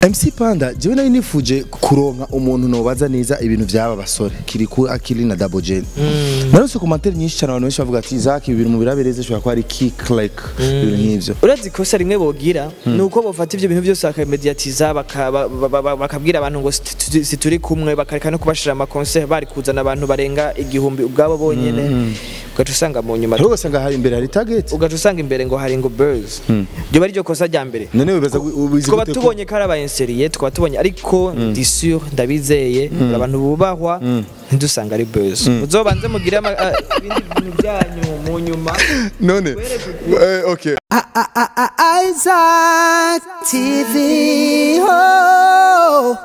MC Panda jewe nari nifuje kuronka umuntu nobaza neza ibintu byaba basore kiri ku akili na Double J. Narose commentaire nyinshi cyane abantu benshi bavuga ati Isaac ibintu mu birabereze shobora ko ari kick like ibintu nk'ivyo. Urazi kosa rimwe bogira nuko bofata ivyo bintu byose bakamediatiza bakabwira abantu ngo situri kumwe bakareka no kubashira ama concert bari kuzana abantu barenga igihumbi ubwabo bonyene. Ugaca usanga mu nyuma rero usanga hari imbere hari target. Ugaca usanga imbere ngo hari ngo buzz. Byo bari ryo kosa rya mbere. None wibaza ubizi gute ko tubonye karaba inseriye twaba tubonye ariko ndi sûr ndabizeye abantu bubahwa ndusanga ari buzz. Uzobanze mugira ibindi bintu byanyu mu nyuma. None okay. Isaac TV. Oh.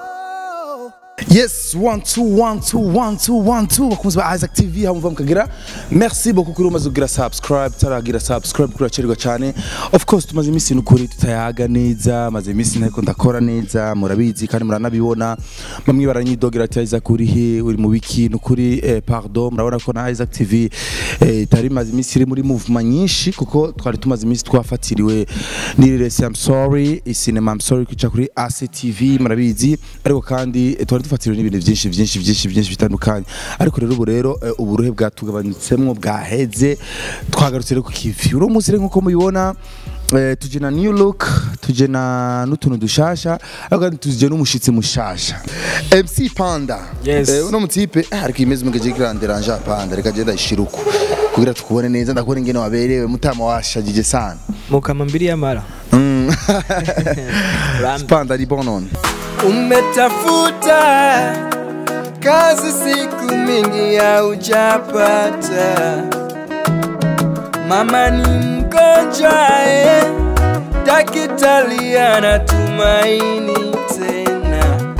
Yes, 1 2 1 2 1 2 1 2 bakunze ba Isaac TV hamva mukagira merci beaucoup kuri umaze kugira subscribe taragira subscribe kuri acerwa cyane of course tumaze imisi n'ukuri tutayaga neza maze imisi ntako ndakora neza murabizi kandi muranabibona bamwe baranyidogera ati Isaac kuri he uri mu wiki n'ukuri pardon murabona ko na Isaac TV tari maze imisi iri muri movement nyinshi kuko twari tumaze imisi twafatiriwe nirese I'm sorry isinema I'm sorry kwica kuri ACTV murabizi ariko kandi twari fatiro n'ibintu byinshi bitandukanye ariko rero ubu rero uburuhe bwatugabanutsemwo bwaheze twagarutse rero ku kivi uro munsi rero nkuko mubibona tuje na new look tuje na n'utuntu dushasha ariko tuje n'umushitsi mushasha MC Panda uno mutipe ariko imeze mugeje grande ranja Panda reka genda ishiruko kugira tukubone neza ndakubona ingene waberewe mutama washagije sana mukama mbiri yamara Panda di bonon Umetafuta kazi siku mingi ya ujapata. Mama ni mgonjwa daktari anatumaini tena.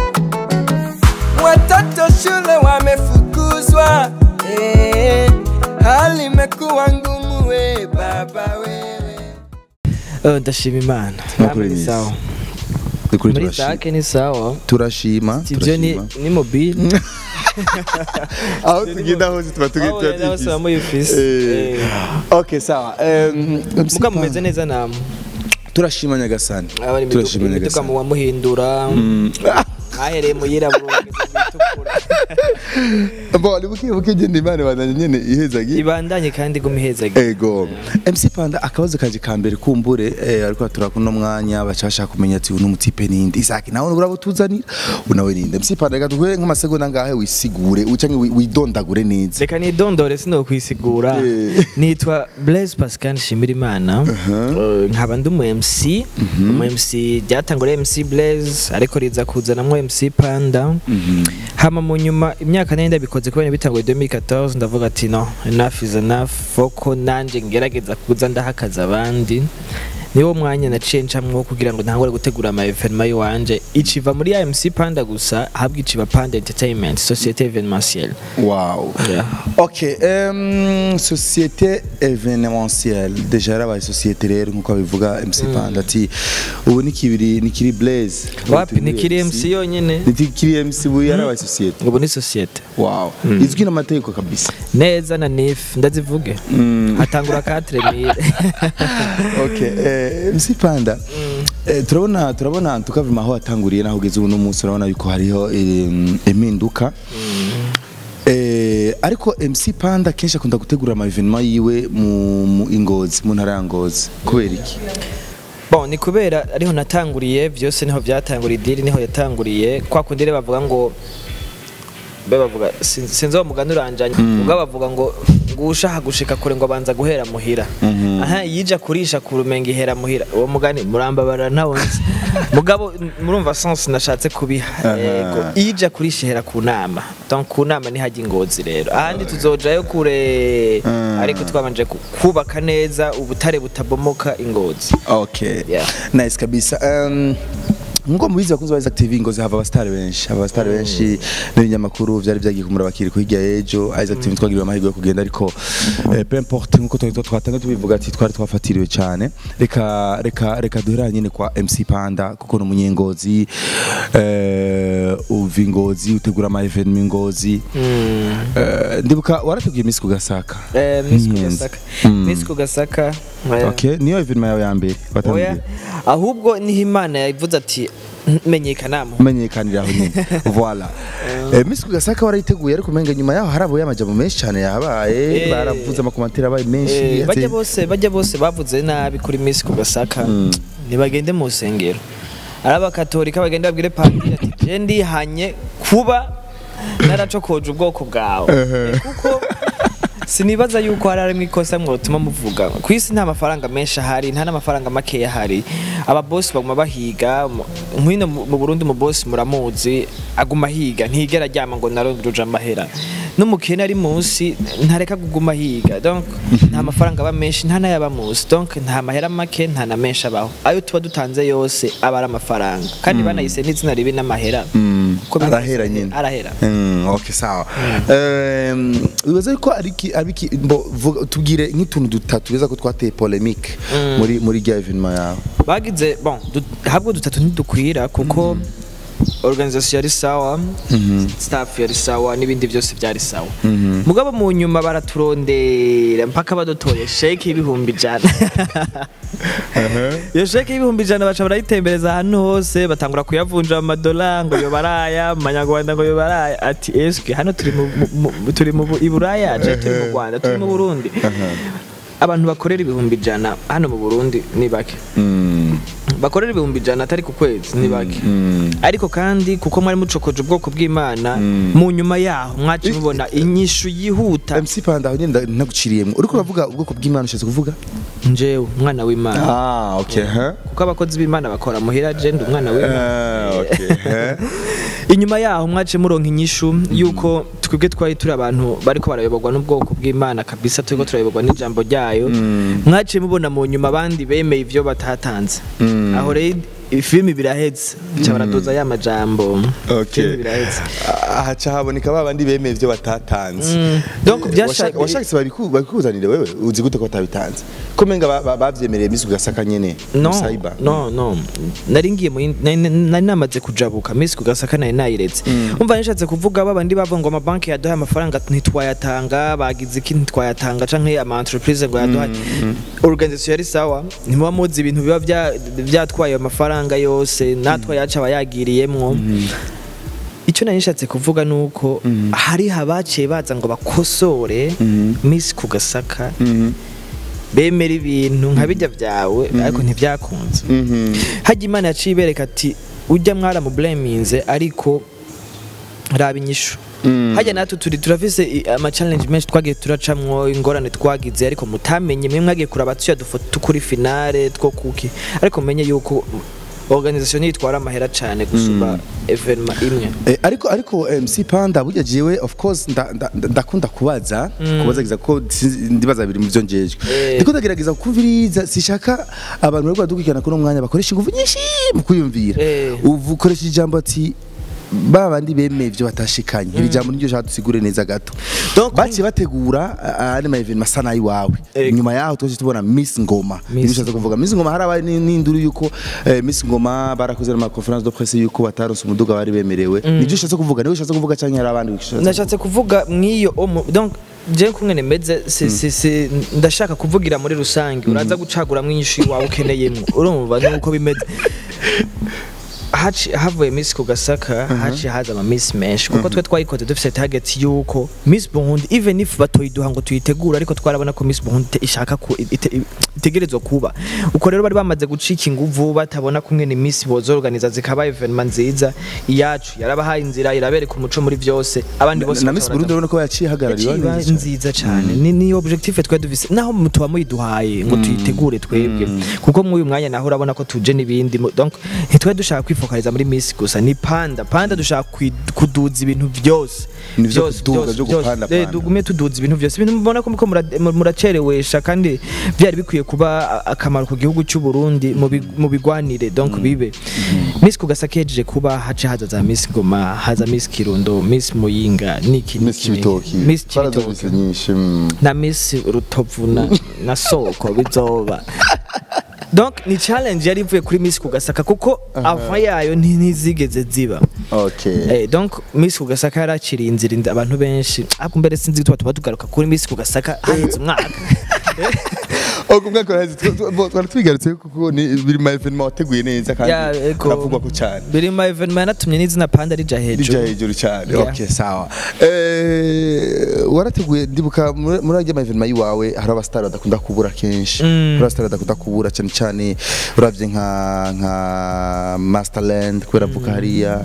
Watoto shule wamefukuzwa hali imekuwa ngumu we baba wewe. Ndashima Imana. Sawa. Muri Isaac ni sawa turashima ni mobile aho tugenda hose tuba okay sawa muga mumeze neza namwe turashima Nyagasani turashima Nyagasani tukamuwa muhindura ahereye mu yirabura bitukura bo buke gende Imana bandanye nyene ihezagi ibandanye kandi gumihezagi ego MC Panda akabazo kaje kambere kumbure ariko turakuno mwanya bacasha kumenya ati uno mutipe nindi Isaac nawe urabo tuzanira unawe ninde MC Panda gaduhe nk'amasegonda ngahe wisigure ucange widondagure neza reka ni dondore sino kwisigura nitwa Blaise Pascal Shimirimana nkaba ndumu MC MC byatangore MC Blaise ariko riza kuzanamwe MC Panda hama mu nyuma imyaka nenda bikoze kubera bitangwe 2014 ndavuga ati no enough is enough foko nanje ngerageza kuza ndahakaza abandi niwo mwanya naciye ncamwo kugira ngo ntangore gutegura ama evenement wanje iciva muri MC Panda gusa habwa iciva Panda Entertainment Société Événementielle. Wow. Yeah. OK, Société Événementielle déjà rabaye société rero nkuko bivuga MC Panda ati ubu nikiri Blaise wapi nikiri MC yonyene nikiri MC bu yarabaye société ubu ni société. Wow. Izwi n'amategeko kabisa neza na nif ndazivuge hatangura 4000. OK, MC Panda turabona tukavima aho atanguriye naho ugeze ubu no munsi urabona yuko hariho impinduka ariko MC Panda kenshi akunda gutegura ama evenement yiwe mu Ingozi mu ntara ya Ngozi kubera iki? Bon ni kubera ariho natanguriye byose niho byatanguriye diri niho yatanguriye kwa kundire bavuga ngo bavuga sinzo mugani uranjanye ubwo bavuga ngo ngusha gushika kure ngo banza guhera muhira aha yija kurisha kurumenga ihera muhira uwo mugani murambabara ntawonze mugabo murumva sens nashatse kubiha yego yija kurisha ihera ku nama donc ku nama ni haji Ngozi rero ahandi tuzojayo kure ariko twabanje kubaka neza ubutare butabomoka Ingozi. Okay, yeah. Nice kabisa. Nkuko mubizi bakunze ba Isaac TV Ngozi hava abastari benshi n'ibinyamakuru byari byagiye kumura bakiri kuhiga ejo Isaac TV twagiriwe amahirwe yo kugenda ariko peu importe nkuko twatanga tubivuga ati twari twafatiriwe cyane reka duhera nyine kwa MC Panda kuko no munyengozi uvi Ngozi utegura ama evenement Ngozi ndibuka warateguye Miss Kugasaka Miss Kugasaka Okay, niyo evenement yawe ya mbere oya batambwiye. ahubwo niho Imana yavuze ati menyekana Umenyekanira aho nyine. Voilà. Miss Kugasaka warayiteguye ariko menga nyuma yaho haraboye amajambo menshi cyane yabaye baravuze amakomantere abaye menshi. bajya bose bavuze nabi kuri Miss Kugasaka nibagende mu sengero. Arabakatolika bagenda babwire padiri ati je ndihanye kuba naracokoje ubwoko bwawe kuko sinibaza yuko hararimo ikosa mwotuma muvuga kwisi nta mafaranga menshi ahari nta n'amafaranga make ahari aba boss baguma bahiga nk'ino mu Burundi mu boss muramuzi aguma higa ntigera ryama ngo naronduje amahera n'umukene ari munsi ntareka kuguma higa donc nta mafaranga aba menshi nta nayaba munsi donc nta mahera make nta na menshi abaho ayo tuba dutanze yose aba ari amafaranga kandi banayise n'izina ribi n'amahera arahera nyine arahera. Okay sawa. Wibaza ko abiki tubwire nk'ituntu dutatu beza ko twateye polemique muri rya evenement yawe. Bagize bon habwo dutatu ntidukwira kuko organisation yari sawa staff yari sawa n'ibindi byose byari sawa mugabo mu nyuma baraturondera mpaka badotoye sheke y'ibihumbi 100 yo sheke y'ibihumbi 100 baca barayitembereza ahantu hose batangura kuyavunja amadolari ngo yo baraya amanyarwanda ngo yo baraya ati eske hano turi mu Iburaya je turi mu Rwanda turi mu Burundi abantu bakorera ibihumbi 100 hano mu Burundi ni bake bakorera ibihumbi 100 atari ku kwezi ni bake ariko kandi kuko mwari mucokoje ubwoko bw'Imana mu nyuma yaho mwaci mubona inyishu yihuta. MC Panda aho nyine naguciriyemo uriko uravuga ubwoko bw'Imana ushatse kuvuga njewe umwana w'Imana. Okay kuko abakozi b'Imana bakora muhira je ndi umwana w'Imana. Okay inyuma yaho mwaci muronka inyishu yuko twebwe twari turi abantu bariko barayoborwa n'ubwoko bw'Imana kabisa turiko turayoborwa n'ijambo ryayo mwaci mubona mu nyuma abandi bemeye ivyo batatanze aho rero ifilimi birahetse cyabaradoza ya majambo. Okay birahetse ahaca haboneka babandi bemeye ivyo batatanze donc byashaka washakise babikuzanire wewe uzi gute ko batabitanze ko menga bavyemereye Miss Kugasaka nyene cyber no naringiye nari namaze kujabuka Miss Kugasaka nayi nayiretse umva nishatse kuvuga babandi bavuga ngo amabanki yaduha amafaranga ntitwayatanga bagize iki ntitwayatanga canke ama entreprise ngo yaduha organisation yari sawa ntimuba muzi ibintu biba byatwaye amafaranga yose natwa yaca abayagiriyemwo. Icyo nanishatse kuvuga nuko hari habaciye baza ngo bakosore Miss Kugasaka bemera ibintu nka bijya byawe ariko ntivyakunze hajya Imana yaciye bereka ati ujya mwara mu blaminze ariko raba inyishu hajya natwe turafise ama challenge menshi twagiye turacamwo ingorane twagize ariko mutamenye mwe mwagiye kuraba tuya dufoto kuri finale two kuki ariko menye yuko organisation yitwara amahera cyane gusumba evenement imwe. Ariko MC Panda burya jewe of course ndakunda kubaza giza ko ndibaza biri mu byo ngeje ndiko ndagerageza kumviriza sishaka abantu bari badukikana ko no mwanya bakoresha ingufu nyinshi mu kuyumvira uvukoresha ijambo ati babandi bemeye ivyo batashikanye iri jambo niryo shadusigure neza gato baci bategura ari ma evenement sana iwawe nyuma yaho tuje tubona Miss Ngoma nishaza kuvuga Miss Ngoma harabaye n'induru yuko Miss Ngoma barakoze ama conference de presse yuko bataronse umuduga bari bemerewe niryo shaza kuvuga niwe shaza kuvuga canke hari abandi nashatse kuvuga mwiyo donc je kumwene meze ndashaka kuvugira muri rusange uraza gucagura mwinyishu wawe ukeneyemo urumva nuko bimeze havuye Miss Kugasaka haza ama Miss Mesh kuko twe twayikoze dufite target yuko Miss Burundi even if batoyiduha ngo tuyitegura ariko twarabona ko Miss Burundi ishaka ko itegerezwa kuba uko rero bari bamaze gucika inguvu batabona kumwe ni Miss bozorganiza zikaba evenement nziza iyacu yarabahaye inzira irabereka umuco muri byose abandi bose na Miss Burundi urabona ko yacihagarariye nziza cyane ni objective twe dufise naho mutuba muyiduhaye ngo tuyitegure twebwe kuko mu uyu mwanya naho urabona ko tuje nibindi donc ntitwe dushaka kwifokaliza muri Miss gusa ni Panda dushaka kuduza ibintu byose dugume tuduza ibintu byose ibintu mubona ko muracerewesha kandi byari bikwiye kuba akamaro ku gihugu cy'u Burundi mu bigwanire donc bibe Miss Kugasaka yejeje kuba haza za Miss Ngoma haza Miss Kirundo Miss Muyinga niki Miss Kibitoki na Miss Rutovu na Soko bizoba donc ni challenge yari ivuye kuri Miss Kugasaka kuko ava yayo ntizigeze ziba. Okay donc Miss Kugasaka yaraciriye inzira abantu benshi akumbere sinzi tuba tugaruka kuri Miss Kugasaka haheze umwaka Okumwe ko hazi twari twigarutse kuko ni biri ma evenement wateguye neza kandi uravugwa ko cyane. Biri ma evenement natumye n'izina Panda rija hejuru cyane. Okay, sawa. Warateguye ndibuka muri ajya ma evenement yiwawe hari abastar badakunda kubura kenshi. Hari abastar badakunda kubura cyane cyane uravye nka Masterland kubera vuka hariya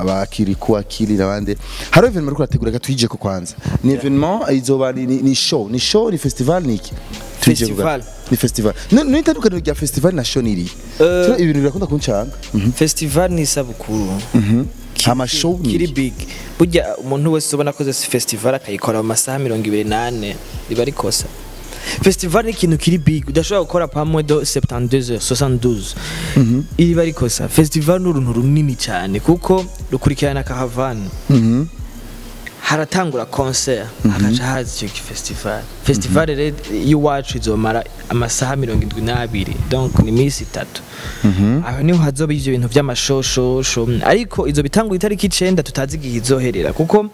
ba Kiriku Akili nabande. Hari evenement ko rategura gatwije ko kwanza. Ni evenement izoba ni show ni festival niki ni festival no itandukanye rya festival na show niri tira ibintu birakunda kuncanga festival ni sabukuru ama show kiri big burya umuntu wese ubona ko zese festival akayikora mu masaha 28 riba ari kosa festival ni ikintu kiri big udashobora gukora pamwe do 72 heures 72 iri bari kosa festival n'uruntu runini cyane kuko rukurikirana kahavana haratangura concert hakaja hazi icyo festival rero iwacu izomara amasaha 72 donc ni misi 3 aho niho hazoba ivyo bintu by'amashosho ariko izo bitangura itariki 9 tutazi igihe izoherera kuko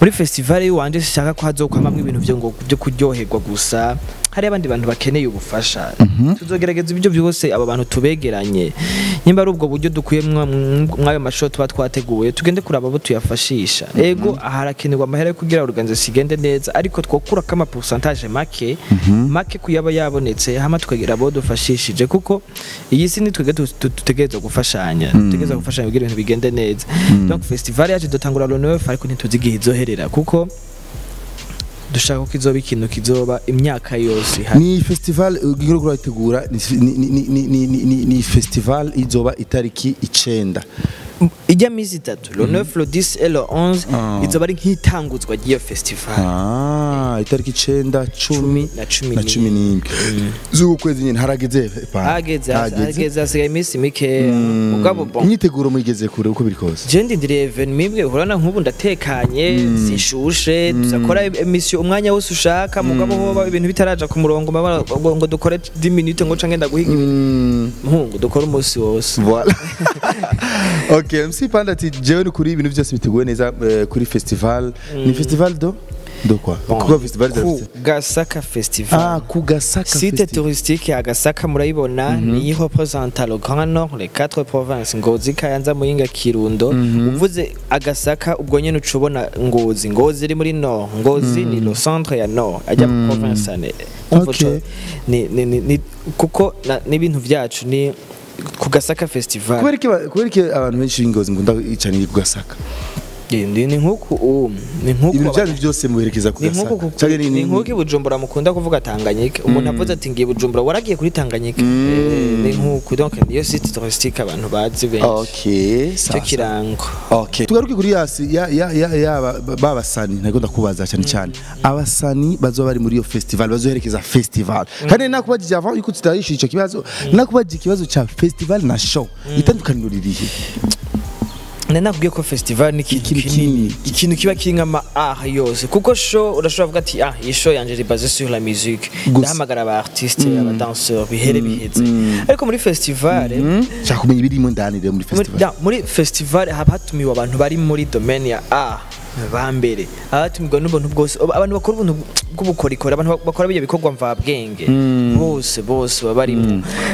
muri festival yiwanje sishaka ko hazokwamamwe ibintu byo kuryoherwa gusa hari abandi bantu bakeneye ubufasha tuzogerageza ibyo byose aba bantu tubegeranye nyimba ari ubwo buryo dukuye mwayo masho twateguye tugende kuraba abo tuyafashisha ego aharakenerwa amahera kugira organize sigende neza ariko twokura kama pourcentage make kuyaba yabonetse hama tukagira abo dufashishije kuko iyi si nitwege tutegereza gufashanya kugira ibintu bigende neza donc festival yaje dotangura le 9 ariko ntituzigihe izoherera kuko dushaka ko izoba ikintu kizoba imyaka yose ni festival ugiro kurategura ni festival izoba itariki 9 ijya mizi 3 le 9 le 10 et le 11 izoba ari nk'itanguzwa giyo festival itariki 9 10 na 11 z'ukwezi nyine harageze hageze asigaye imisi mike mugabo bon imyiteguro muyigeze kure uko biri kose je ndindiriye even mimwe urana nk'ubu ndatekanye zishushe tuzakora emission umwanya wose ushaka mugabo hoba ibintu bitaraja ku murongo ngo dukore 10 minutes ngo cange ndaguhiga mpungu dukora umunsi wose voilà okay MC Panda ati jewe kuri ibintu byose biteguye neza kuri festival ni festival do quoi kuko festival Gasaka festival ku Gasaka site touristique ya Gasaka murayibona ni représente le Grand Nord les 4 provinces Ngozi Kayanza Muyinga Kirundo uvuze Agasaka ubwo nyene ucubona Ngozi iri muri Nord Ngozi ni le centre ya Nord ajya mu province ane ni kuko n'ibintu byacu ni ku Gasaka festival kubereke abantu benshi Ngozi ngunda icanira ku Gasaka ni nkuko ibintu byari byose muberekeza ku Gasaka ni nkuko Bujumbura mukunda kuvuga Tanganyika umuntu avuze ati ngiye Bujumbura waragiye kuri Tanganyika ni nkuko donc niyo site touristique abantu bazi benshi okay cyo kirango okay tugaruke kuri yasi ya babasani nako ndakubaza cyane abasani bazo bari muri iyo festival bazoherekeza festival kandi nakubajije avant yuko tutayishije icyo kibazo nakubajije ikibazo cha festival na show itandukaniro ririhe nakubwiye ko festival ni ikintu kiba kinga ma yose kuko show urashobora kuvuga ati iyi show yanje iri basée sur la musique ndahamagara aba artistes aba danseurs biheze ariko muri festival cyakumenya ibirimo ndanire muri festival hatumiwe abantu bari muri domaine ya bambere abatumirwa n'ubuntu bwose abantu bakora ubuntu bw'ubukorikora abantu bakora bijya bikorwa mva bwenge bose babari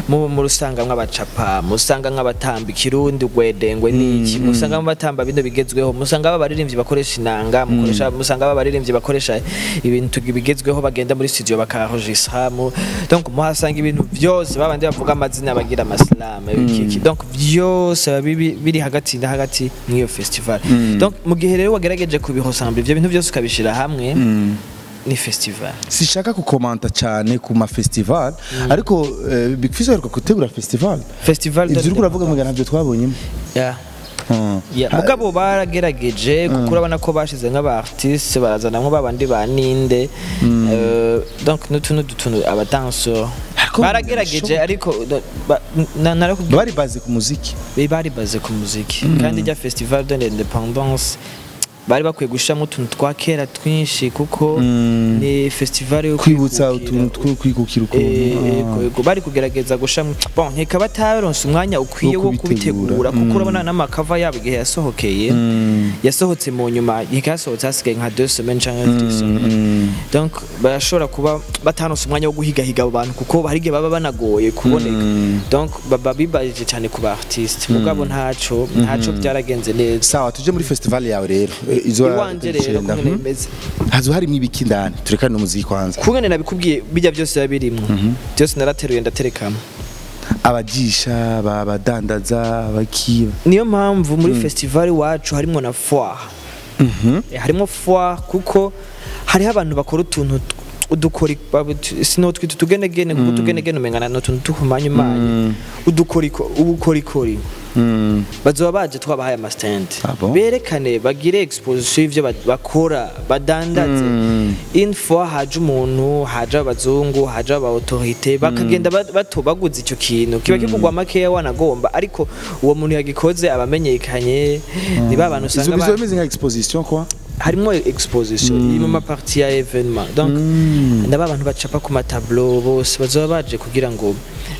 mu rusanga nk'abacapa musanga nk'abatamba kirundi gwedengwe niki musanga batamba bino bigezweho musanga babaririmbyi bakoresha inanga musanga babaririmbyi bakoresha ibintu bigezweho bagenda muri studio bakaregistra donc muhasanga ibintu byose babandi bavuga amazina bagira amaslama iki donc byose biri hagati n'iyo festival donc mu gihe rero wagerage kubihosamble ibyo bintu byose ukabishira hamwe ni festival sishaka kukomanta cyane ku ma festival ariko Big Fizzo ariko gutegura festival ibyo uravuga ngo ntabyo twabonyemo mugabo baragerageje kuko urabona ko bashize nk'aba artistes barazana nko babandi baninde donc n'utuntu aba danseurs baragerageje ariko bari baze ku muziki kandi ya festival de l'indépendance bari bakwiye gushiramo utuntu twa kera twinshi kuko ni festival yo kwibutsa utuntu two kwikukira ukuntu bari kugerageza gushiramo bon nkeka bataronse umwanya ukwiye wo kubitegura kuko urabona n'amakava yabo igihe yasohokeye yasohotse mu nyuma yikasohotse hasigaye nka 2 semaines cyangwa 3 semaines donc barashobora kuba bataronse umwanya wo guhigahiga abo bantu kuko hari igihe baba banagoye kuboneka donc baba bibaje cyane ku ba artiste mugabo ntaco byaragenze neza. Sawa, tuje muri festival yawe rero iwanje rero kungene bimeze hazo hari mwibiki ndani turekane n'umuziki kwanza kungene nabikubwiye bijya byose yabirimwe byose narateruye ndaterekamo abajisha badandaza abakiba niyo mpamvu muri festival wacu harimo na foire harimo foire kuko hariho abantu bakora utuntu udukori sino twita tugenegene kuko tugenegene umengana no tuntu tukumanyumanye ubukorikori bazoba baje twabahaye ama stand berekane bagire exposition y'ivyo bakora badandaze info haje umuntu haje abazungu haje aba autorité bakagenda baguze icyo kintu kiba kigugwa makeya wanagomba ariko uwo muntu yagikoze abamenyekanye ni babantu usanga izo bimeze nka exposition quoi harimo exposition iri mu partie ya evenement donc ndaba abantu bacapa ku matableau bose bazoba baje kugira ngo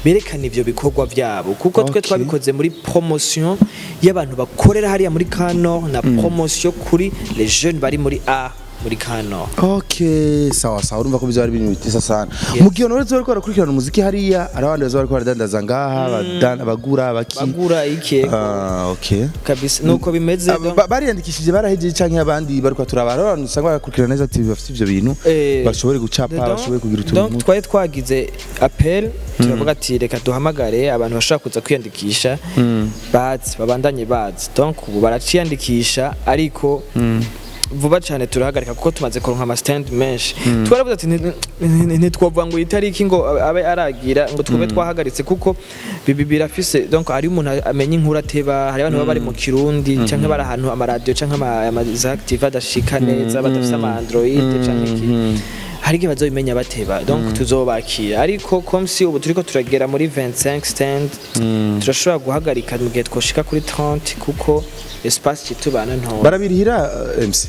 berekane ivyo bikorwa vyabo kuko twe twabikoze muri promotion y'abantu bakorera hariya muri Kano na promotion kuri les jeunes bari muri A muri Kano. Okay, sawa sawa, urumva ko bizari ibintu bitisa sana. Mugiye nore zo barakurikirana umuziki hariya arabandi bazo bari baradandaza ngaha bagura iki. Okay. Kabisa nuko bimeze bariyandikishije barahejeje canke abandi bari kwaturaba abantu usanga barakurikirana neza active bafite ivyo bintu bashobore gucapa bashobore kugira utuntu. Donc twaye twagize appel turavuga ati reka duhamagare abantu bashaka kuza kwiyandikisha babandanye bazi. Donc ubu baraciyandikisha ariko vuba cyane turahagarika kuko tumaze kuronka ama stand menshi twaravuze ati ntitwovuga ngo itariki ngo abe aragira ngo twebe twahagaritse kuko birafise donc ari umuntu amenye inkuru ateba hari abantu baba bari mu Kirundi canke bari ahantu ama radio canke ama active adashika neza badafise ama Android canke iki hari gihe bazobimenya bateba donc tuzobakira ariko comme si ubu turiko turagera muri 25 stand turashobora guhagarika mu gihe twoshika kuri 30 kuko espace kitubana nto barabirihira MC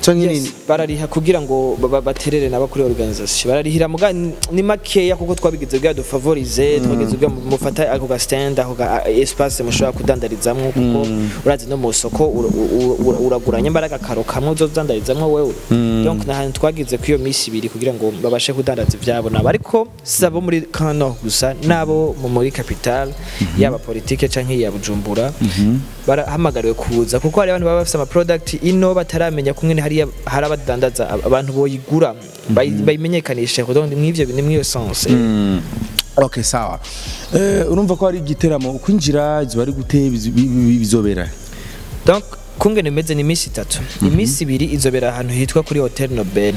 Yes, barariha kugira ngo baterere naba kuri organisation bararihira muga ni makeya kuko twabigize bwa dufavorize twageze bwa mufata ako ga stand aho ga espace mushobora kudandarizamwe kuko urazi no mu soko uraguranye mbaraga karokamwe uzodandarizamwe wewe donc nahantu twagize kwiyo misi 2 kugira ngo babashe kudandaza ivyabo nabo ariko sabo muri Kano gusa nabo muri capital yaba politique canke ya Bujumbura barahamagariwe kuza kuko hari abantu baba bafite ama product ino bataramenya kumwe hari abadandaza abantu boyigura bayimenyekanisha donc mw'ivyo ni mwiyo sense. Okay, sawa. Urumva ko hari igiteramo kwinjira izo bari gute bizobera. Donc kungene meze ni misi 3 imisi 2 izobera ahantu hitwa kuri Hotel Nobel.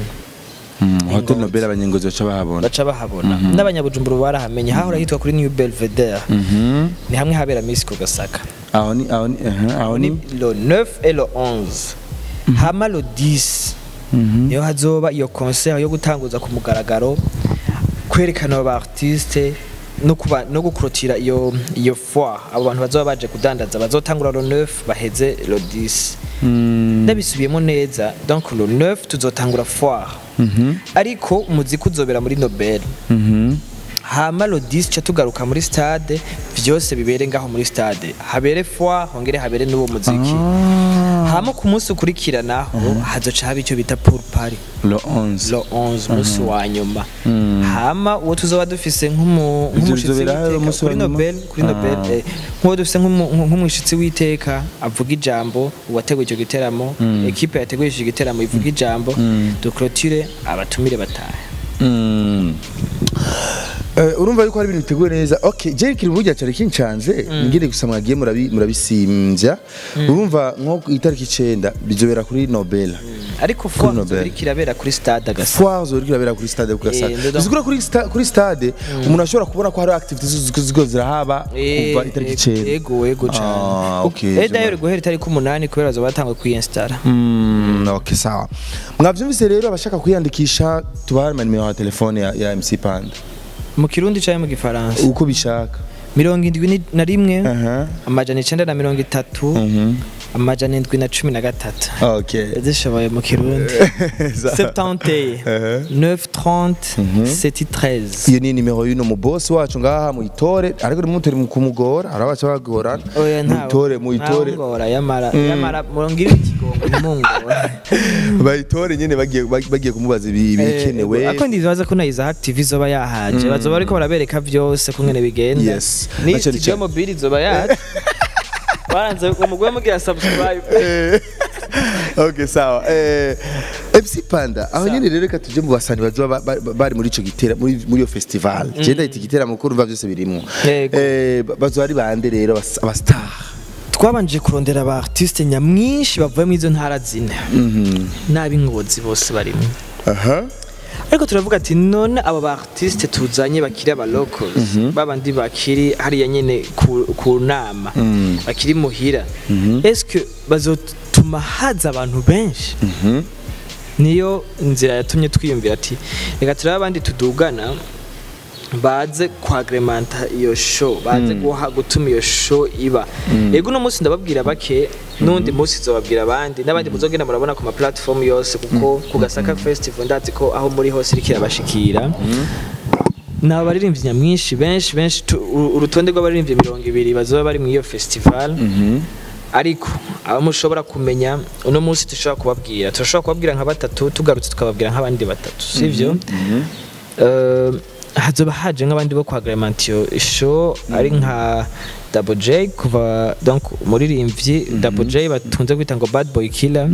Hotel Nobel abanyengozi baca bahabona n'abanyabujumbura barahamenye hahora hitwa kuri New Belvedere ni hamwe habera misi ku Gasaka aho ni le 9 et le 11 hama le 10 niyo hazoba iyo concert yo gutanguza ku mugaragaro kwerekana aba artiste no gukrotira iyo foire abo bantu bazoba baje kudandaza bazotangura le 9 baheze le 10 ndabisubiyemo neza donc le 9 tuzotangura foire ariko umuziki uzobera muri Nobel hama le 10 cha tugaruka muri stade vyose bibere ngaho muri stade habere foire hongere habere n'uwo muziki hama ku munsi ukurikira naho hazoca haba icyo bita pool party le 11 musi wa nyuma hama uwo tuzoba dufise nk'umushitsi kuri Nobel nk'uwo dufise nk'umushitsi witeka avuga ijambo uwateguye icyo giteramo equipe yateguye icyo giteramo ivuga ijambo de clôture abatumire batahe. Urumva yuko hari ibintu biteguye neza. Okay, je kiri burya cyane kincanze ngire gusa mwagiye murabisimvya. Urumva nko itariki 9 bizobera kuri Nobel. Ariko foire zobirikirabera kuri stade Gasaka. Foire zobirikirabera kuri stade Gasaka. Zigura kuri stade umuntu ashobora kubona ko hari activities zigo zirahaba kuva itariki 9. Yego cyane. Okay. D'ailleurs guhera itariki 8 kubera zo batangwe kwinstara. Okay, sawa. Mwavyumvise rero abashaka kwiyandikisha tubaha nimero ya telefone ya MC Panda. Mu Kirundi cyane mu Gifaransa uko bishaka 71 amajana 930 amajana 713 Okay. zishoboye mu Kirundi 71 930 713 iyo ni nimero y'uno mu boss wacu ngaha mu itore ariko mutari mu kumugora arabaca bagorana mu itore ngora yamara murongire ikigongo nimungora bayitore nyene bagiye kumubaza ibikenewe ako ndibaza ko nayiza active izoba yahaje bazoba ariko barabereka byose kungene bigenda yes ni studio mobile izoba yahaje baranze umugwe mugira subscribe Okay sawa MC Panda aho nyene rero reka tuje mu basani bazoba bari muri ico gitera muri iyo festival genda iti gitera mukuru umva byose birimo bazoba ari bande rero abastar twabanje kurondera aba artiste nyamwinshi bavuye mu izo ntara zine n'ab'ingozi bose barimo ariko turavuga ati none aba ba artiste tuzanye bakiri aba locals babandi bakiri hariya nyene ku nama bakiri muhira est-ce que bazotuma haza abantu benshi niyo nzira yatumye twiyumvira ati reka turaba abandi tudugana baze kwagремента iyo show baze gutuma iyo show iba yego no munsi ndababwira bake nundi munsi zobabwira abandi nabandi muzogenda murabona ku ma platform yose kuko ku Gasaka Festival ndazi ko aho muri hose irikira bashikira na baririmbyi nyamwinshi benshi urutonde rw'abaririmbyi 200 bazoba bari mu iyo festival ariko aba mushobora kumenya uno munsi turashobora kubabwira nka batatu tugarutse tukababwira nk'abandi batatu sivyo hazoba haje nk'abandi bo kwagремента iyo show ari nka Double J kuva donc muririmbyi Double J batunze kwita ngo Bad Boy Killer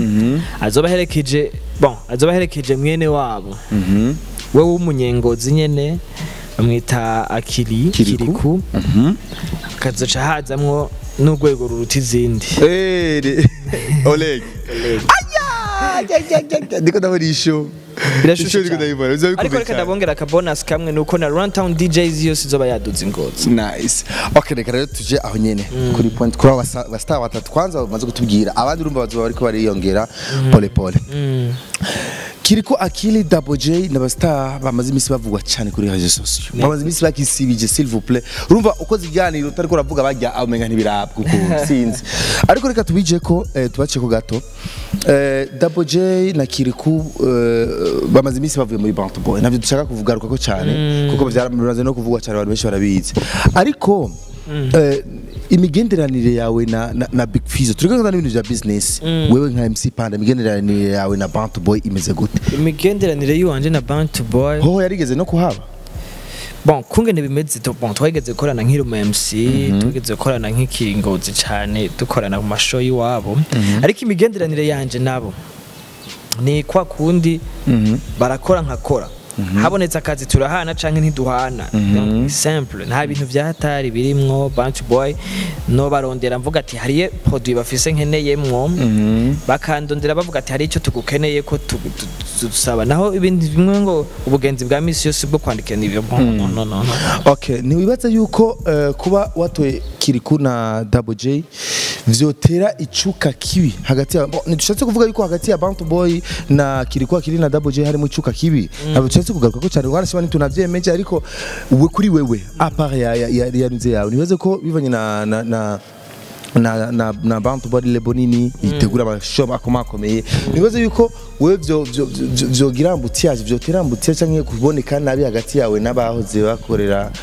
azoba herekeje mwene wabo wewe w'umunyengozi nyene bamwita Kiriku kazoca hazamwo n'urwego ruruta izindi Oleg ndiko ndabarisho ariko reka ndabongera aka bonus kamwe nuko na Runtown DJs yose izoba yaduze ingozi nice okay reka rero tuje aho nyene kuri point kuri abastar batatu kwanza bamaze kutubwira abandi urumva bazoba bariko bariyongera pole Kiriko Akili Double J n'abastar bamaze imisi bavugwa cyane kuri réseaux sociaux bamaze imisi bakisibije s'il vous plaît urumva uko ziganira utariko uravuga bajya amenga ntibirabwa kuko sinzi ariko reka tubije ko tubace ko gato Double J na Kiriko bamaze imisi bavuye muri Bantu Boy navyo dushaka kuvugaruka ko cyane kuko byaramaze no kuvugwa cyane abantu benshi barabizi ariko imigenderanire yawe na Big Fizzo turikanga n'ibintu bya business wewe nka MC Panda imigenderanire yawe na Bantu Boy imeze gute imigenderanire yuwanje na Bantu Boy yarigeze no kuhaba bon kungene bimeze to bon twageze gukorana nk'iri mu MC twageze gukorana nk'ikingozi cyane dukorana mu mashow yiwabo ariko imigenderanire yanje nabo ni kwa kundi barakora nkakora habonetse akazi turahana canke ntiduhana simple nta bintu byahatari birimwo Bantu Boy no barondera mvuga ati hariye produit bafise nkeneyemwo bakandondera bavuga ati hari icyo tugukeneye ko dusaba naho ibindi bimwe ngo ubugenzi bwa misi yose bwo kwandikana ibyo no okay ni wibaza yuko kuba watoye Kiriku na Double J vyotera icuka kibi hagati ya nidushatse kuvuga yuko hagati ya Bantu Boy na Kiriku Akili na Double J hari mu icuka kibi nabushatse kugaruka ko cyane warashima ni tunavyemeje ariko we kuri wewe apart ya nze yawe nibaze ko bivanye na Bantu Boy lebonini itegura amashow akomakomeye nibaze yuko wewe vyogira ambutiage vyotera ambutiage canke kuboneka nabi hagati yawe n'abahoze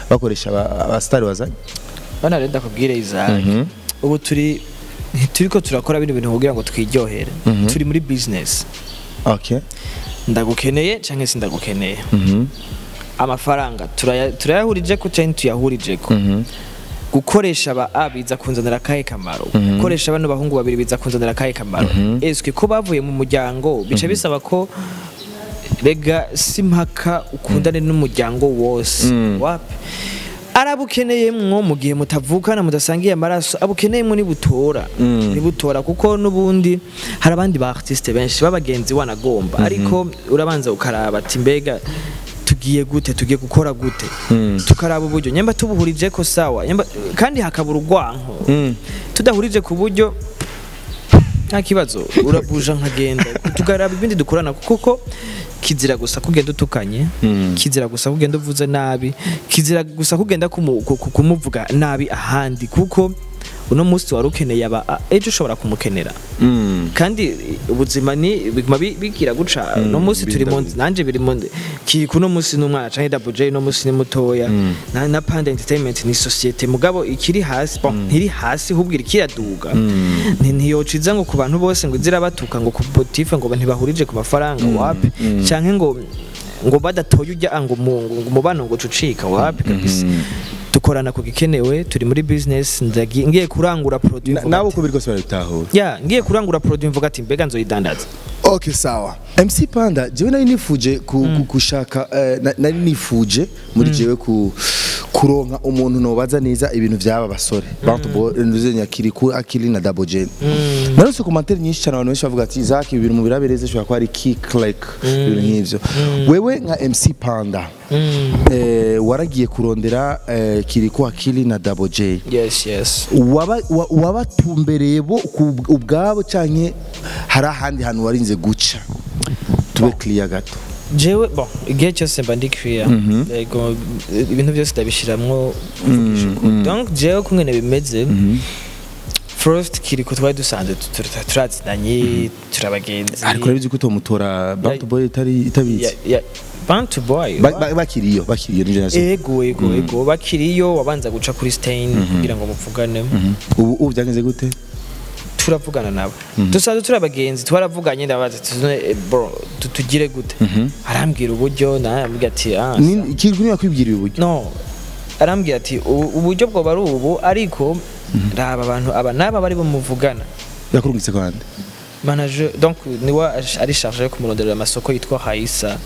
bakoresha abastar bazanye bana renda kubwire izaje ubu turiko turakora bintu kugira ngo twiryohere turi muri business okay ndagukeneye canke sindagukeneye amafaranga turayahurije ko cyane tuyahurije ko gukoresha aba abiza kunzanira kahe kamaro gukoresha bano bahungu babiri biza kunzanira kahe kamaro eske ko bavuye mu muryango bica bisaba ko rega simpaka ukundane n'umuryango wose wapi arabukeneye mwo mu gihe mutavukana mudasangiye amaraso abukeneye mwo nibutora kuko nubundi hari abandi ba artiste benshi babagenzi wanagomba ariko urabanza ukaraba ati mbega tugiye gukora gute tukaraba uburyo nyamba tubuhurije ko sawa kandi hakabura urwanko tudahurije ku buryo nta kibazo urabuja nkagenda tugaraba ibindi dukorana kuko kizira gusa kugenda utukanye kizira gusa kugenda uvuze nabi kizira gusa kugenda kumuvuga nabi ahandi kuko uno munsi wari ukeneye aba ejo ushobora kumukenera kandi ubuzima ni biguma bigira guca no munsi turi mu nanje biri mu ki kuno munsi n'umwana canke Double J no munsi ni mutoya na Panda Entertainment ni societe mugabo ikiri hasi ntiri hasi hubwira kiraduga ntiyociza ngo ku bantu bose ngo izira batuka ngo ku potife ngo ntibahurije ku mafaranga wapi canke ngo badatoye ujya ngo umubano ngo cucika wapi kabisa dukorana ku gikenewe turi muri business ngiye kurangura produit nabo uko biri kose barabitahura ngiye kurangura produit mvuga ati mbega nzoyidandaza. Okay, sawa. MC Panda, jewe nari nifuje kushaka nari nifuje muri jewe kuronka umuntu nobaza neza ibintu byaba basore. Bantu bo nuzenya akili na Double J. Narose commentaire nyinshi cyane abantu benshi bavuga ati Isaac ibintu mu birabereze shobora ko ari kick like ibintu nk'ivyo. Wewe nka MC Panda waragiye kurondera Kiriku akili na Double J. Yes. Wabatumbereye bo ubwabo canke hari ahandi hantu warinze guca tube clear gato jewe igihe cyose mba ndi clear yego ibintu byose ndabishiramwo donc jewe kungene bimeze first Kiriku twari dusanze turazidanye turabagenzi ariko urabizi ko utomutora Bantu Boy itabizi Bantu Boy bakiriyo nije nazo ego bakiriyo wabanza guca kuri stain kugira ngo muvugane ubu byagenze gute turavugana nabo dusanzwe turabagenzi twaravuganye ndabaza bro tugire gute arambwira uburyo narambwira ati Kiriku niyo kwibwira uburyo no arambwira ati uburyo bwo bari ubu ariko raba abantu aba naba bari bamuvugana yakurungitse kwande manager donc niwa ari chargé kumurondera amasoko yitwa Haisa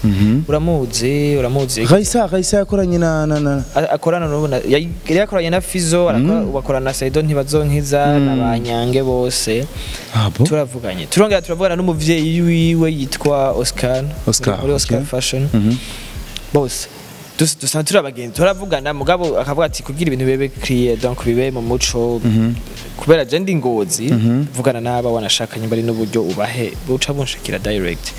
uramuzi Haisa yakoranye na akorana n'ubona yakoranye na Fizo akorana na Saido ntibazonkiza nabanyange bose turavuganye turavugana n'umuvyeyi wiwe yitwa Oscar Fashion bose dusanzwe turabagenzi turavugana mugabo akavuga ati kugira ibintu bibe clear donc bibe mu muco kubera je ndi Ngozi vugana naba wanashakanye bari n'uburyo ubahe buca bunshikira direct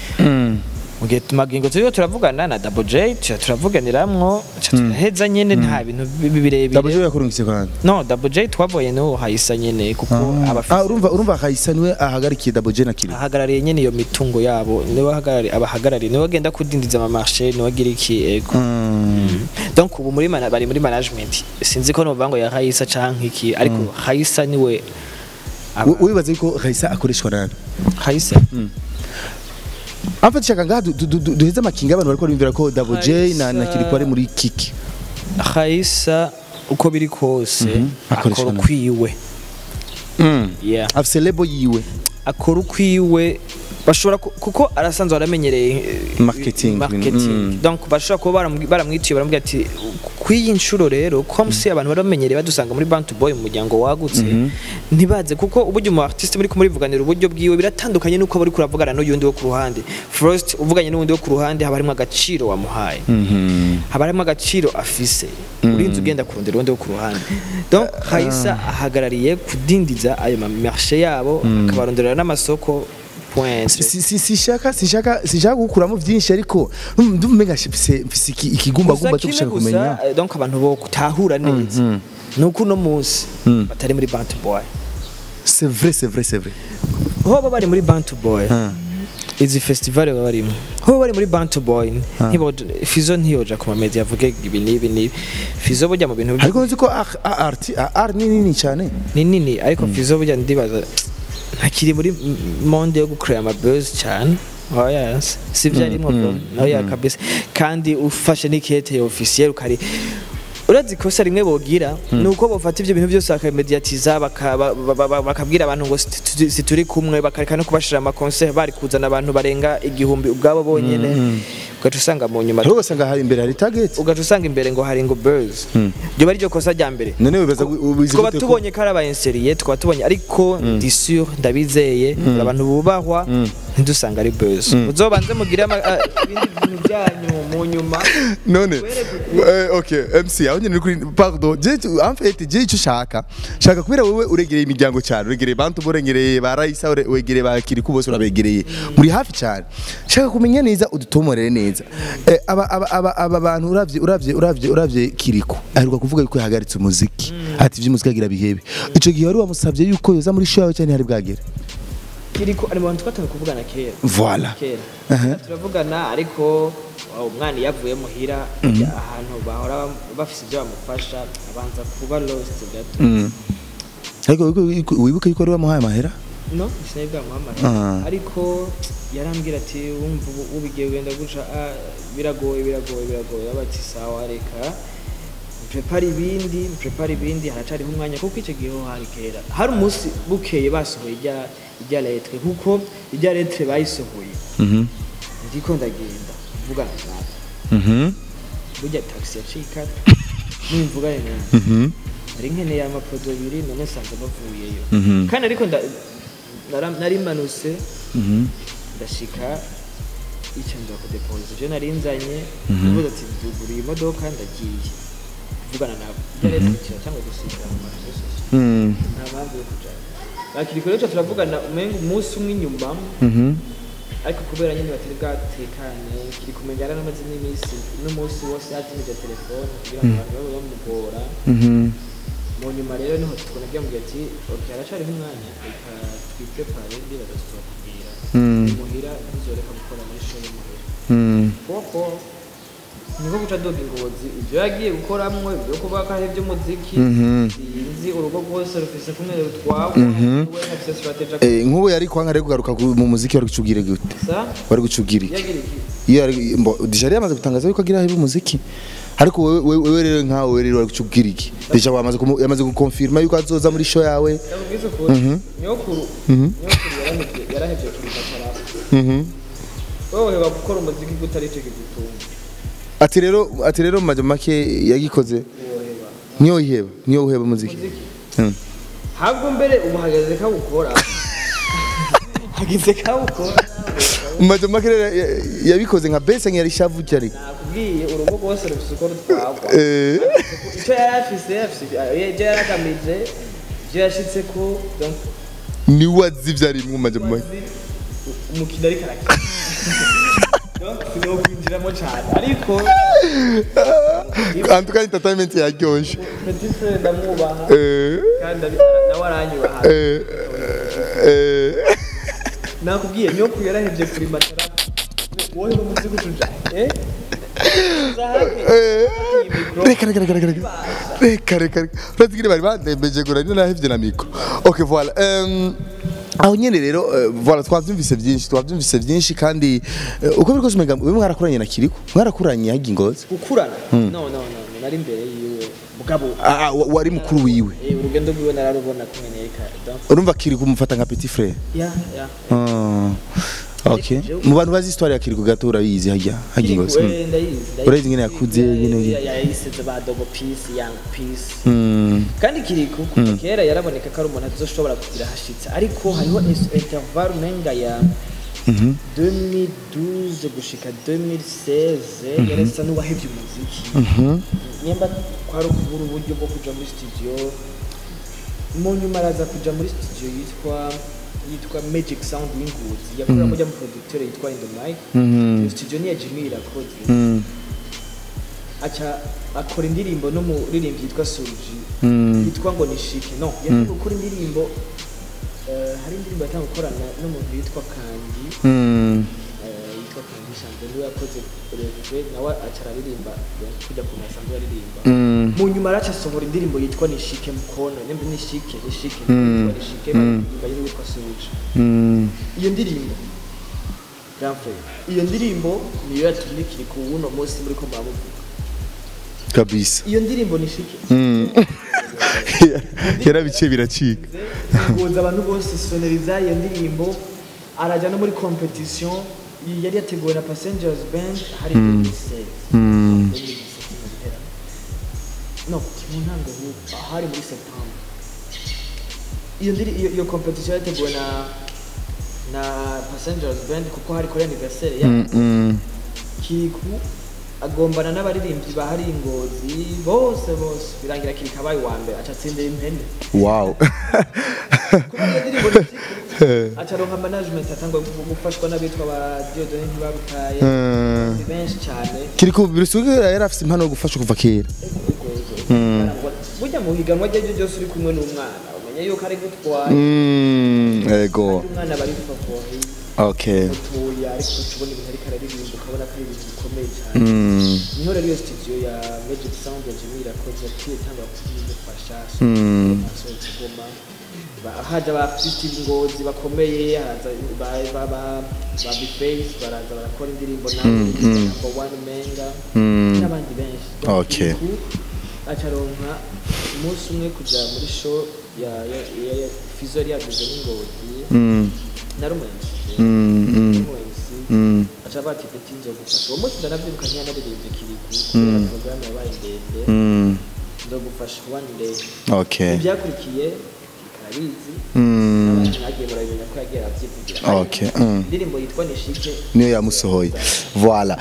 mugihe tumagingo turavugana na Double J turavuganiramwo heza nyene nta bintu birebire Double J yakurungitse kandi no Double J twaboye no Haisa nyene kuko urumva Haisa niwe ahagarikiye Double J na Kiriku ahagarariye nyene iyo mitungo yabo niwe abahagarariye niwe agenda kudindiza ama marché niwe agira iki ego donc ubu muri bari muri management sinzi ko no bango ya Haisa canke iki ariko Haisa niwe wibaze ko Haisa akoreshwa nani Haisa Afati shaka ngaha duheza makinga abantu bariko bimvira ko Double J na Kiriku ari muri kick Haisa uko biri kose akora kwiwe afise label yiwe akora kwiwe bashobora kuko arasanzwe aramenyereye marketing donc bashobora kuba baramwitiye baramubwira ati kwiyi nshuro rero comme si abantu baramenyereye badusanga muri Bantu Boy mu muryango wagutse ntibaze kuko uburyo mu artiste muri kumurivuganira uburyo bwiwe biratandukanye nuko bari kuravugana n'uyundi wo ku ruhande first uvuganye n'undi wo ku ruhande haba harimo agaciro wamuhaye haba harimo agaciro afise urinze ugenda kurondera undi wo ku ruhande donc Haisa ahagarariye kudindiza ayo marché yabo akabaronderera n'amasoko sishaka gukuramo byinshi ariko ndumva mfise ikigumba cyo gushaka kumenya donc abantu bo kutahura neza nuko no munsi batari muri Bantu Boy c'est vrai ho bari muri Bantu Boy izi festival barimo ho bari muri Bantu Boy Fizo ntiyoja ku media avuge ibi nibi Fizo bujya mu bintu ariko nzi ko art nini cyane nini ariko Fizo bujya ndibaza ntakiri muri monde yo gucreate ama buzz cyane yes sivyo arimo bro kabisa kandi ufashe n'ikete officiel ukari urazi ko rimwe bogira nuko bafata ivyo bintu byose bakamediatiza bakabwira abantu ngo situri kumwe bakareka no kubashira ama concert bari kuzana abantu barenga igihumbi ubwabo bonyene ugaca usanga mu nyuma usanga hari imbere hari target ugaca usanga imbere ngo hari ngo buzz byo bari ryo kosa rya mbere none wibaza ubizi ko tubonye ko araba inseriye tukaba tubonye ariko ndi sûr ndabizeye abantu bubahwa ndusanga ari buzz uzobanze mugire ibindi bintu byanyu mu nyuma none okay MC aho nyine kuri pardon en fait je icyo shaka kubera wewe uregereye imiryango cyane uregereye Bantu borengereye ba Raisa uregereye ba Kiriku bose urabegereye muri hafi cyane shaka kumenya neza udutomorere neza aba bantu uravye Kiriko aheruka kuvuga yuko yahagaritse umuziki ati ivy'umuziki agira bihebe ico gihe wari wamusavye yuko yoza muri show yawe cyane hari bwagere Kiriko ari mu bantu twatanga kuvugana kera voilà turavugana ariko umwana yavuye muhira ahantu bahora bafise ibyo bamufasha abanza kuba lost gato ariko wibuke yuko ari wamuhaye amahera no sinabwa muhamara ariko yarambwira ati wumva ubigiye wenda guca biragoye abati sawa reka prepare ibindi haracariho umwanya kuko icyo gihe hari kera hari umunsi bukeye basohoye ijya lettre kuko ijya lettre bayisohoye ndiko ndagenda mvugana nawe burya taxi yacika nimvugane nawe ari nkeneye amaprodo 2 none sanze bavuyeyo kandi ariko nari manuse ndashika icyo ndo ko depose je nari nzanye uvuze ati duguriye imodoka ndagiye mvugana nawe ijya lettre cyangwa gusiga nta mpamvu yo kujana Kiriko rero turavugana umenga umunsi umwe inyuma ariko kubera nyine batari bwatekanye Kiriko kumenya n'amazi n'imisi n'umunsi wose yatimije telefone kugira ngo abantu bamugora mu nyuma rero niho twonabye mu ati okay arashariho umwanya reka twiprepare ndira dusubira muhira bizoreka gukora muri show muhira koko niko guca doga ingozi ibyo yagiye gukoramwe ibyo kubaka ibyo muziki inzi urugo rwose rufise kumwe rutwawe nk'ubu yari kwanga ari kugaruka mu muziki wari gucubwire gute wari gucubwire iyo deja yamaze gutangaza yuko agira hibi umuziki ariko wewe rero nkawe rero wari gucubwire iki deja yamaze gukonfirma yuko azoza muri show yawe nyokuru yarahevye kurikatara wowe bakora umuziki gutari cyo gitunga ati rero majo make yagikoze niyo uheba muziki habwo mbere ubuhagaze ka gukora hagize ka gukora majo make yabikoze nka bese nk'yari shavuki ari nakubwiye urugo rwose rufisuko rutwagwa icyo yarafise yaragamije je yashitse ko donc ni wazi vyari mu majo make umukino ari karakira kwinjiramo cyane ariko antuka entertainment yaryoshe petit frère ndamwubaha kandi nawe aranyubaha nakubwiye nyoko yarahevye kuri matara wowe umuzi gucuja reka bazigire bari bandembeje gura ni nahevye na mikro okay voilà aho nyene rero voilà twavyumvise byinshi kandi uko biri kose mwe mwarakuranye na Kiriko mwarakuranye hagi ngozi gukurana no nari imbere yiwe mugabo wari mukuru wiwe urugendo rwiwe nararubona kumenyeka urumva Kiriko umufata nka petit frère ya okay mu bantu bazi histoire ya Kiriko gato urayizi hagi ngozi urayizi ngene yakuze ngene yayisize ba Dogo Peace Young Peace kandi Kiriko kera yaraboneka ko ari umuntu azoshobora kugira hashitse ariko hariho interval menga ya 2012 gushika 2016 yaresa n'uwahevye umuziki nyemba kwari kubura uburyo bwo kuja muri studio mu nyuma araza kuja muri studio yitwa Magic Sound Wingozi yakora mu producteur yitwa In The Mic studio ni ya Jimmy irakoze acha akora indirimbo no muririmbi yitwa Soulji yitwa ngo ni Shike no yari gukora indirimbo hari indirimbo atanga gukorana n'umuntu yitwa Kandi yitwa Kandi Shambe niwe yakoze refre nawe acara ririmba kujya ku masango yaririmba mu nyuma araca sohora indirimbo yitwa ni Shike mukono nembe ni Shike ni Shike bari yitwa Soulji iyo ndirimbo iyo ndirimbo niyo yatumikira ku uno munsi muri ko mbamuvuga kabisa iyo ndirimbo ni Shike yarabice biracika ngoza abantu bose sonoriza iyo ndirimbo araja no muri competition yari yateguwe na Passengers Band hari no mu ntango hari muri September iyo competition yateguwe na Passengers Band kuko hari kuri anniversaire ya Kiriko agombana n'abaririmbyi bahari Ngozi bose birangira Kiriko abaye wa mbere acatsindira impene wow acaronka management atangwa gufashwa n'abitwa ba Diodone ntibabutaye benshi cyane kiriko birisuke yari afite impano yo gufasha kuva kera burya mu higanwa rye ryose uri kumwe n'umwana umenye yuko ari gutwara ego umwana bari favori okay tuya ariko tubona ibintu ariko araririmba ukabona ko ari ibintu bikomeye cyane niho rero iyo studio ya Magic Sound Engineer yakoze atanga kumufasha kugoma haja ba artiste Ngozi bakomeye haza ba Bface baraza barakora indirimbo nawe number 1 Menga n'abandi benshi okay acaronka umunsi umwe kuja muri show ya Fizo yaguze n'Ingozi narumenye acha bati petinzo gufasha uwo munsi ndanavyibuka ntiyanaririmbye Kiriku kubera program yabaye ndende ndo gufasha one day okay ibyakurikiye karabizi abantu bagiye barabimenya ko yagiye avyivugira okay indirimbo yitwa Nishike niyo yamusohoye voilà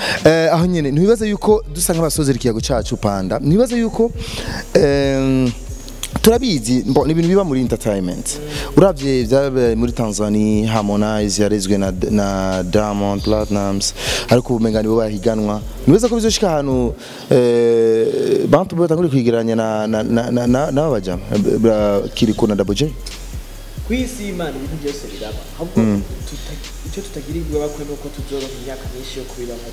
aho nyene ntibibaza yuko dusa nk'abasozera ikiyago cacu Panda ntibibaza yuko turabizi ni ibintu biba muri entertainment uravye byabaye muri Tanzania Harmonize yarezwe na Diamond Platnumz ariko ubumenga nibo bahiganwa nibaza ko bizoshika ahantu bantu batangure kwigeranya na bajama Kiriku na Double J kwisi imana ibintu byose biraba ahubwo icyo tutagirirwa bakwemo ko tuzoro imyaka myinshi yo kubibamo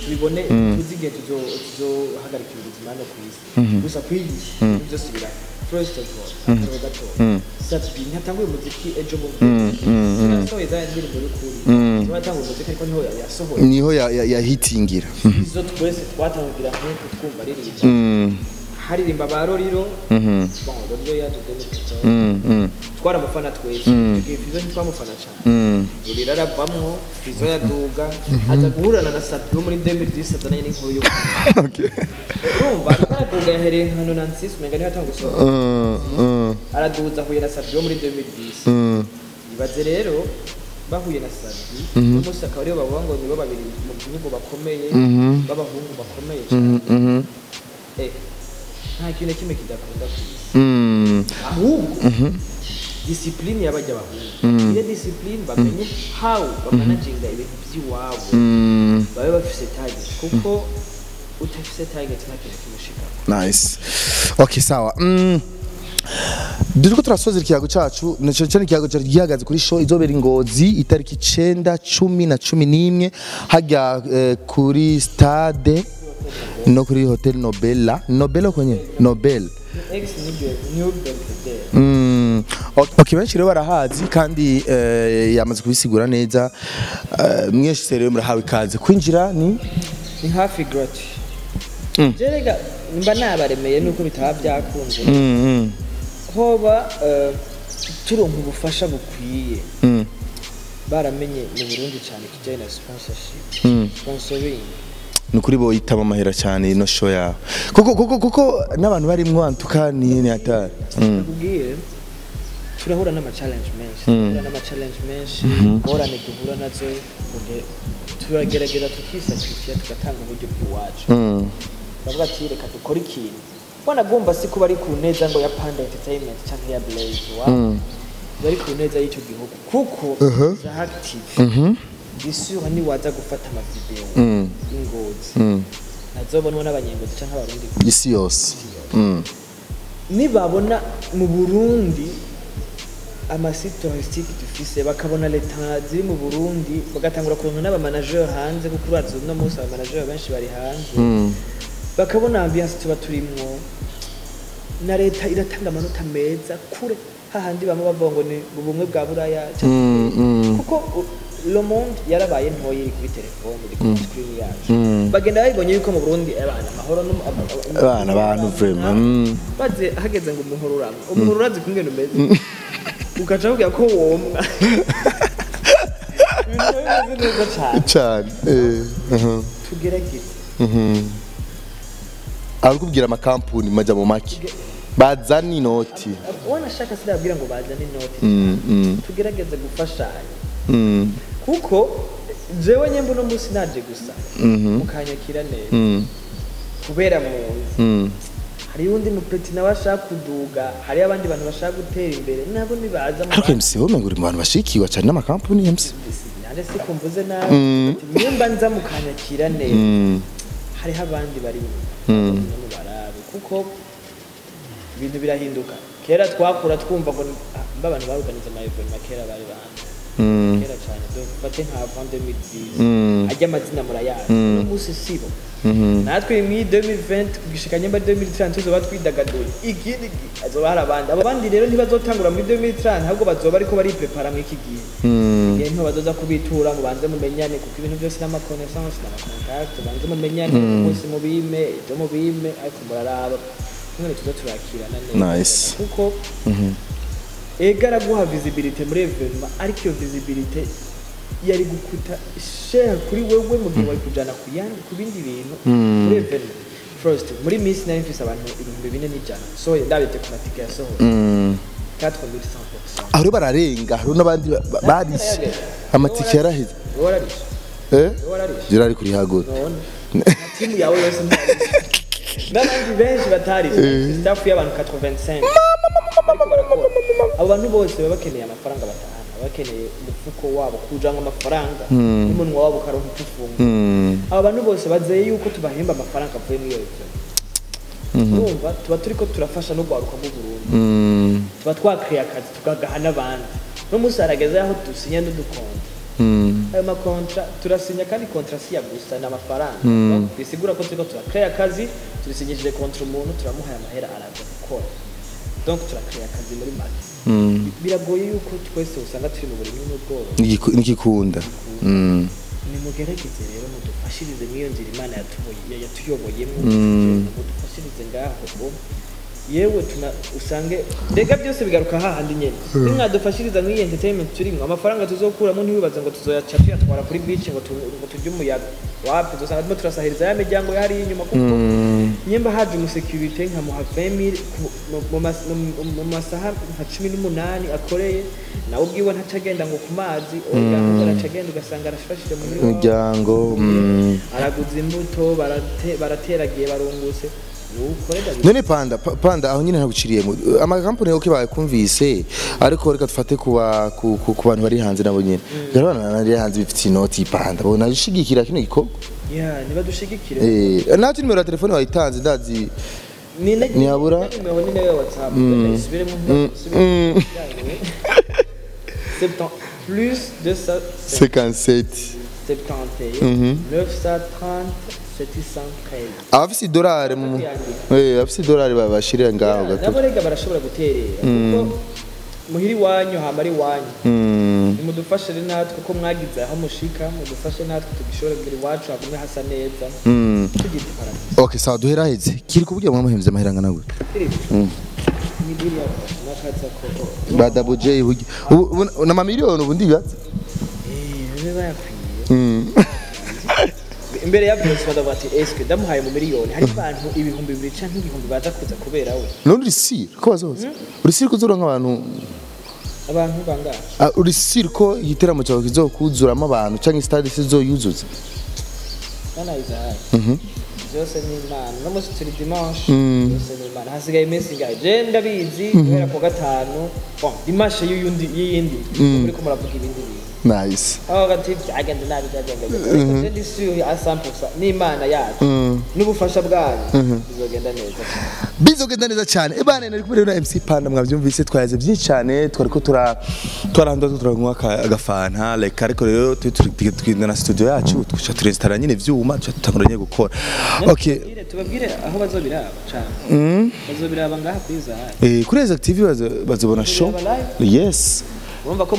tubibone tuzigiye tuzohagarika ubuzima no kwisi gusa kwisi byose biraba first of all gato satbi ntatanguye umuziki ejo mu so iza indirimbo y'ukuri twatanguye umuziki ariko niho yahitingira izo twese twatangira nk'uko twumva ririmba haririmba ba Roriro bon Roriro yaje twara amafana twese Fizo ntitwamufana cyane iri rarabamwo Fizo yaduga aza guhurana na Sapi muri 2010 azanye n'inkuru yo okay urumva araduga yahereye hano Nancy umenga niho atangusoma araduza huye na Sapi muri 2010 ibaze rero bahuye na Sapi umunsi akaba ariyo bavuga ngo nibo babiri mu gihugu bakomeye babahungu bakomeye cyane nta kintu kimwe kidakunda ahubwo discipline yabajya bahungu iyo discipline bamenye how bamanaginga ibintu by'iwabo babe bafise target kuko utafise target nta kintu kimushika nice okay sawa Duko turasozera ikiyago cacu cyane ikiyago cyari gihagaze kuri show izobera Ingozi itariki 9 10 na 11 hajya kuri stade no kuri hotel Nobel kwenye Nobel okay benshi rero barahazi kandi yamaze kubisigura neza mwese rero murahawe ikaze kwinjira ni hafi gratuit jerega mba nabaremeye nuko bitaba byakunze hoba turonka ubufasha bukwiye baramenye mu Burundi cyane kijyanye na sponsorship sponsoring nukuri bo yitama amahera cyane ino show yawe kuko n'abantu barimwo antuka ni hatari kubwiye turahura n'ama challenge menshi borane duhura nazo turagerageza tukisacrifice tugatanga uburyo bw'iwacu bavuga ati reka dukora ikintu bona gomba si kuba ari ku neza ngo ya Panda Entertainment cyangwa ya Blaze bari ku neza y'icyo gihugu kuko za active Bisura ni waza gufata ama video Ingozi nazobonwa n'abanyengozi cyangwa abarundi isi yose nibabona mu Burundi amasite touristique dufise bakabona leta ziri mu Burundi bagatangura kuronka n'aba manager hanze kuko urazi no munsi aba manager benshi bari hanze bakabona ambiance tuba turimwo na leta iratanga amanota meza kure hahandi bamwe bavuga ngo ni ubumwe bwa buraya kuko Le Monde yarabaye ntoye iri kuri telefone iri kuri screen yacu bagenda babonye yuko mu Burundi abana amahoro abana abantu vraiment baze hageze ngo umuhoro urazi kungena umeze ukaca uvuga ko womwa cyane tugerageze arikubwira amakampuni majya mu maki bazana inoti wanashaka sidabwira ngo bazana inoti tugerageze gufashanya kuko jewe nyembo no musi naje gusa mukanyakira neza kubera mu hari undi mupeti nawe ashaka kuduga hari abandi bantu bashaka gutera imbere nabo nibaza mu ariko MC wowe ngo uri mu bantu bashikiwe cyane n'amakampani MC nande si kumvuze nabi nimba nza mukanyakira neza hariho abandi bari mu barabe kuko ibintu birahinduka kera twakura twumva ngo abantu baruganiza amayevoni makera bari bandi kera cyane bate nka Van 2010 ajya amazina murayazi n'umunsi sibo natwe mu 2020 kugishika nyamba 2030 tuzoba twidagaduye ikindi azoba hari abandi abo bandi rero ntibazotangura muri 2030 ahubwo bazoba ariko bari prepara mu iki gihe igihe nto bazoza kubitura ngo banze mumenyane kuko ibintu byose n'amaconnaissance n'amacontact banze mumenyane umunsi mubime ibyo mubime ariko muraraba none tuzo turakirana neza kuko egara guha visibility muri evenement ariko iyo visibility yari gukuta share kuri wewe mu gihe wari kujana ku bindi bintu muri evenement first muri Miss nari mfise abantu 2400 so ndabite ku matike yasohoye 4100% aho bararenga hari n'abandi barishe amatike yaraheze wararishe jirari kuri hagura timu yawe yose n'abandi benshi batari staff y'abantu 85 abo bantu bose baba bakeneye amafaranga batahana bakeneye umufuko wabo kujanga amafaranga n'umunwa wabo karonka icufunga abo bantu bose bazeye yuko tubahemba amafaranga avuye muri iyo urumva tuba turiko turafasha no gwaruka mu Burundi tuba twakriye akazi tukagaha n'abandi no musarageze aho dusinya n'udukontra ayo makontra turasinya kandi kontra si ya gusa n'amafaranga bisigura ko turiko turakriye akazi turisinyishije kontra umuntu turamuhaye amahera araza gukora donc turakriye akazi muri make biragoye yuko twese usanga turi mu buri n'ubworo nikikunda nimugerageze rero mudufashirize mwiyo nzira Imana yatuyoboyemo mudufashirize ngaho yewe usange rega byose bigaruka hahandi nyene nimwadufashiriza nk'iyi entertainment turimwe amafaranga tuzokuramo ntibibaza ngo tuzoyaca tuyatwara kuri beach ngo tujye umuyaga wapi tuzosanga turimo turasahiriza ya miryango yari inyuma kuko nyemba haje umusecurity nkamuha 20000 mu masaha nka 18 akoreye nawe ubwiwe ntacagenda ngo ku mazi oya aracagenda ugasanga arashashije mu miryango araguza imbuto barateragiye barunguse none panda aho nyine ntaguciriye amakampani yoke bakumvise ariko reka dufate ku bantu bari hanze nabo nyine garabana nari hanze bifite inoti panda bona ishigikira kino gikorwa niba dushigikire nati nimero ya telefone wayitanze ndazi niyabura nimero ni nayo WhatsApp isubiremo plus 257 71 930 abafise idolari abafise idolari babashirira ngaho gato nabo rega barashobora guterera kuko muhiri wanyu hamba ari wanyu nimudufashe natwe ko mwagize aho mushika mudufashe natwe tugishobora kugira iwacu hagumwe hasa neza tugite paradiso okay sawa duhera heze kiri kuburyo mwamuhemvye amahiranga nawe Double J na mamiliyoni ubundi bibatse imbere ya byose badavuga ati eske ndamuhaye mu miliyoni hari abantu ibihumbi 2 canke igihumbi baza kuza kubera we none risir ko bazoza risir kuzura nk'abantu bangahe risir ko igiteramo cyawe kizokuzuramo abantu canke stade sizoyuzuza bana izahaye byose ni Imana no musi turi dimanche byose ni Imana hasigaye iminsi ngaye je ndabizi guhera ku gatanu bon dimanche yindi muri ko muravuga ibindi bintu nice gati byagenda nabi byagenda ndi suri asampusa ni Imana yacu n'ubufasha bwanyu bizogenda neza cyane ebane nari kumwe na MC Panda mwabyumvise twayaze byinshi cyane twariko twaranda turanywa agafanta like ariko rero twigenda na studio yacu twisha turestara nyine vyuma tutanguranye gukora okay tubabwire aho bazobiraba cyane bazobiraba ngaha kwiza kuri Rise TV bazobona show yes urumva ko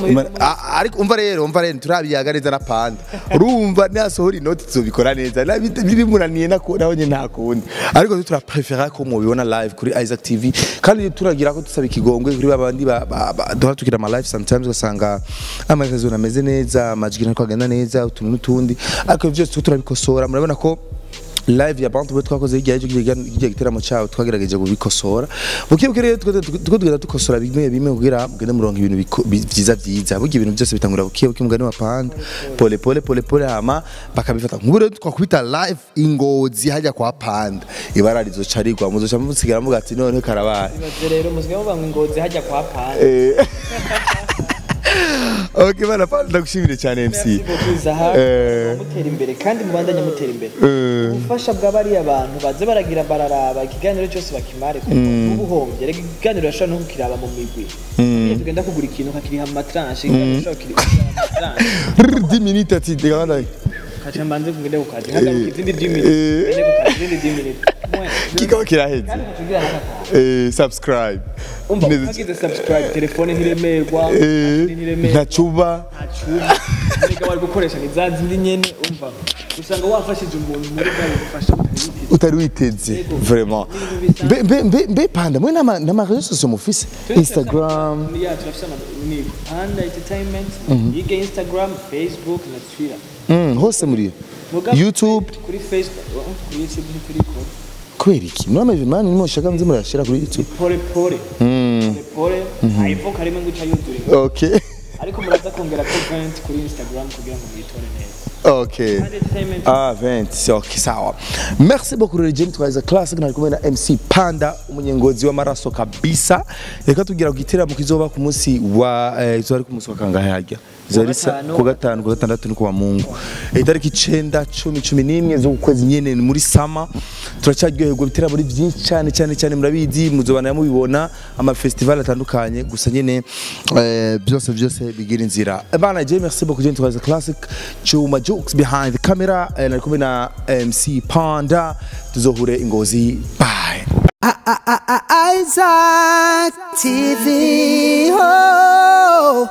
ariko umva rero turabiyaga neza na Panda urumva nasohora inoti tuzobikora neza bimunaniye nabonye nta kundi ariko turaprefera ko mubibona live kuri Isaac TV kandi turagira ko dusaba ikigongwe kuri babandi duha tukira ama live sometimes ugasanga amarezo nameze neza amajwi nako agenda neza utuntu n'utundi ariko byose turabikosora murabona ko live ya Bantu we twakoze igihe cyo giteramo cyawe twagerageje kubikosora bukibuke rero tugenda tukosora bimwe kugira mugende murongo ibintu byiza burya ibintu byose bitangura bukibuke mugani wa Panda pole hama bakabifata nk'ubure twakubita live ingozi hajya kwa Panda ibara rizocarirwa muzoca musigara muga ati none karabaye rero muzige muvuga ingozi hajya kwa Panda Okay bana Panda ndagushimire cyane MC mutera imbere kandi mubandanye mutera imbere ubufasha bw'abari abantu baze baragira bararaba ikiganiro cyose bakimare ubuhombye rega ikiganiro yashobora no kukiraba mu migwi tugenda kugura ikintu kakiriha mu matranche ikiganiro kiriha mu matranche 10 minutes ati ndagana kacha mbanze kugende kukaje hagaruka izindi 10 minutes ende kukaje izindi 10 minutes kikaba kiraheze subscribe ugize subscribe telefone ntiremerwa ntacuba nega bari gukoresha nizazindi nyene umva usanga wafashije umuntu muri bwa gufasha utari witeze vraiment be Panda mwe na réseaux sociaux mufise Instagram ya turafisa ni Panda Entertainment yige Instagram Facebook na Twitter hose muri YouTube kuri Facebook kuri YouTube turiko kweriki mwana Ivan ni mushaka nzi murashira kuri YouTube pole iPhone karimo nguca YouTube okay ariko muraza kongera comment kuri Instagram kugira ngo mwitore neza okay 20 okay sawa merci beaucoup Regine twaza classic na kumwe na MC Panda umunyengozi wa maraso kabisa reka tugira kugitera mu kizoba ku munsi wa izori ku munsi wa kangahe hajya zarisa ku gatanu ku gatandatu nuko wa Mungu itariki 9 10 11 zo kwezi nyene muri sama turacyagiye bitera muri byinshi cyane murabizi muzobana yamubibona ama festival atandukanye gusa nyene byose bigira inzira bana je merci beaucoup Regine twaza classic chuma jokes behind the camera na kumwe na MC Panda tuzohure ingozi bye Isaac TV. Oh.